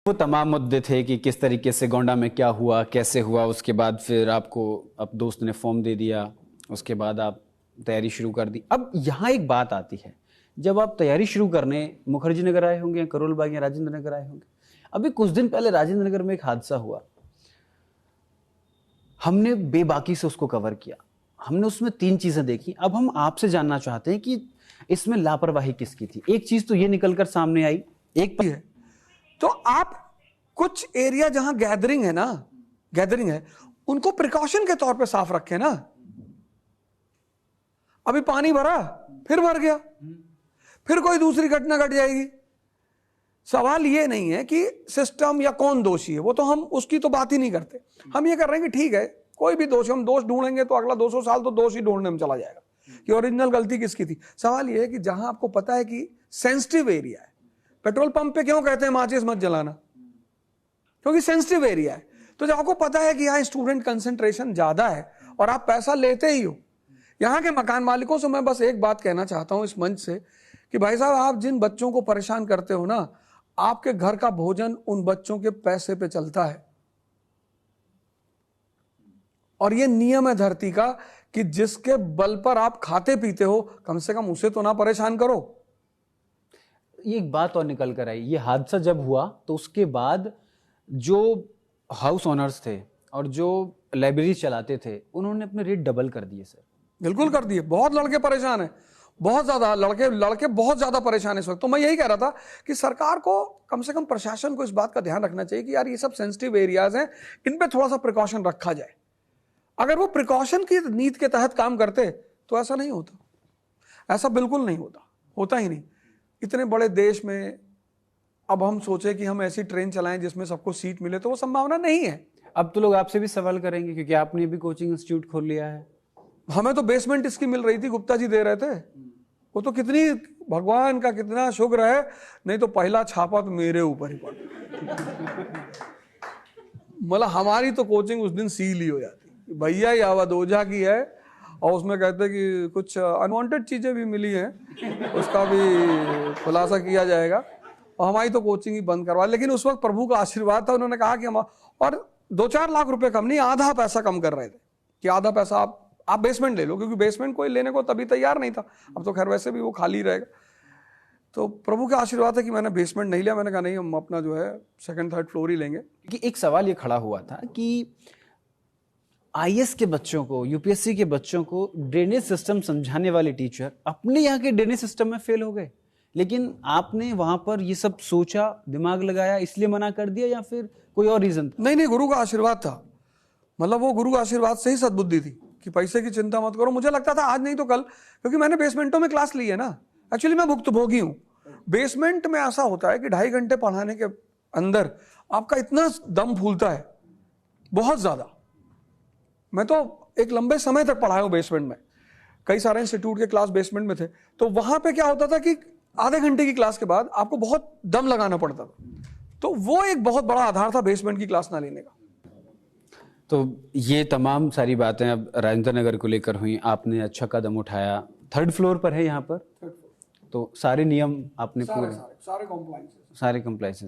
वो तमाम मुद्दे थे कि किस तरीके से गोंडा में क्या हुआ, कैसे हुआ, उसके बाद फिर आपको अब दोस्त ने फॉर्म दे दिया, उसके बाद आप तैयारी शुरू कर दी। अब यहाँ एक बात आती है, जब आप तैयारी शुरू करने मुखर्जी नगर आए होंगे, करोल बाग या राजेंद्र नगर आए होंगे, अभी कुछ दिन पहले राजेंद्र नगर में एक हादसा हुआ, हमने बेबाकी से उसको कवर किया, हमने उसमें 3 चीजें देखी। अब हम आपसे जानना चाहते हैं कि इसमें लापरवाही किसकी थी। एक चीज तो ये निकलकर सामने आई, एक है तो आप कुछ एरिया जहां गैदरिंग है उनको प्रिकॉशन के तौर पे साफ रखें ना। अभी पानी भरा, फिर भर गया, फिर कोई दूसरी घटना घट जाएगी। सवाल ये नहीं है कि सिस्टम या कौन दोषी है, वो तो हम उसकी तो बात ही नहीं करते। हम ये कर रहे हैं कि ठीक है, कोई भी दोष, हम दोष ढूंढेंगे तो अगला 200 साल तो दोष ही ढूंढने में चला जाएगा कि ओरिजिनल गलती किसकी थी। सवाल ये है कि जहां आपको पता है कि सेंसिटिव एरिया है, पेट्रोल पंप पे क्यों कहते हैं माचिस मत जलाना? क्योंकि सेंसिटिव एरिया है। तो जब आपको पता है कि यहाँ स्टूडेंट कंसंट्रेशन ज्यादा है और आप पैसा लेते ही हो, यहाँ के मकान मालिकों से मैं बस एक बात कहना चाहता हूं इस मंच से कि भाई साहब, आप जिन बच्चों को परेशान करते हो ना, आपके घर का भोजन उन बच्चों के पैसे पे चलता है। और ये नियम है धरती का कि जिसके बल पर आप खाते पीते हो, कम से कम उसे तो ना परेशान करो। ये एक बात और निकल कर आई, ये हादसा जब हुआ तो उसके बाद जो हाउस ओनर्स थे और जो लाइब्रेरी चलाते थे, उन्होंने अपने रेट डबल कर दिए सर। बिल्कुल कर दिए। बहुत लड़के परेशान हैं, बहुत ज्यादा लड़के बहुत ज्यादा परेशान है इस वक्त। तो मैं यही कह रहा था कि सरकार को, कम से कम प्रशासन को इस बात का ध्यान रखना चाहिए कि यार ये सब सेंसिटिव एरियाज हैं, इन पे थोड़ा सा प्रिकॉशन रखा जाए। अगर वो प्रिकॉशन की नीति के तहत काम करते तो ऐसा नहीं होता, ऐसा बिल्कुल नहीं होता ही नहीं। इतने बड़े देश में अब हम सोचे कि हम ऐसी ट्रेन चलाएं जिसमें सबको सीट मिले, तो वो संभावना नहीं है। अब तो लोग आपसे भी सवाल करेंगे क्योंकि आपने भी कोचिंग इंस्टीट्यूट खोल लिया है। हमें तो बेसमेंट इसकी मिल रही थी, गुप्ता जी दे रहे थे। वो तो कितनी, भगवान का कितना शुक्र है, नहीं तो पहला छापा तो मेरे ऊपर ही पड़ा। मतलब हमारी तो कोचिंग उस दिन सील ही हो जाती। भैया ये आवाज ओझा की है और उसमें कहते कि कुछ अनवांटेड चीजें भी मिली हैं, उसका भी खुलासा किया जाएगा, और हमारी तो कोचिंग ही बंद करवा। लेकिन उस वक्त प्रभु का आशीर्वाद था, उन्होंने कहा कि हम, और 2-4 लाख रुपए कम नहीं, आधा पैसा कम कर रहे थे कि आधा पैसा आप बेसमेंट ले लो, क्योंकि बेसमेंट कोई लेने को तभी तैयार नहीं था। अब तो खैर वैसे भी वो खाली रहेगा। तो प्रभु का आशीर्वाद है कि मैंने बेसमेंट नहीं लिया। मैंने कहा नहीं, हम अपना जो है 2nd 3rd फ्लोर ही लेंगे। कि एक सवाल ये खड़ा हुआ था कि आईएएस के बच्चों को, यूपीएससी के बच्चों को ड्रेनेज सिस्टम समझाने वाले टीचर अपने यहाँ के ड्रेनेज सिस्टम में फेल हो गए, लेकिन आपने वहां पर ये सब सोचा, दिमाग लगाया, इसलिए मना कर दिया या फिर कोई और रीजन था? नहीं, गुरु का आशीर्वाद था। मतलब वो गुरु का आशीर्वाद से ही सद्बुद्धि थी कि पैसे की चिंता मत करो। मुझे लगता था आज नहीं तो कल, क्योंकि मैंने बेसमेंटों में क्लास ली है ना। एक्चुअली मैं भुक्तभोगी हूँ। बेसमेंट में ऐसा होता है कि 2.5 घंटे पढ़ाने के अंदर आपका इतना दम फूलता है, बहुत ज्यादा। मैं तो एक लंबे समय तक पढ़ाया हूँ बेसमेंट में, कई सारे इंस्टीट्यूट के क्लास बेसमेंट में थे। तो वहां पे क्या होता था कि आधे घंटे की क्लास के बाद आपको बहुत दम लगाना पड़ता था। तो वो एक बहुत बड़ा आधार था बेसमेंट की क्लास ना लेने का। तो ये तमाम सारी बातें अब राजेंद्र नगर को लेकर हुई, आपने अच्छा कदम उठाया। 3rd फ्लोर पर है यहाँ पर, तो सारे नियम आपने पूरे, सारे कॉम्प्लायंसेस, सारे कंप्लायंसेस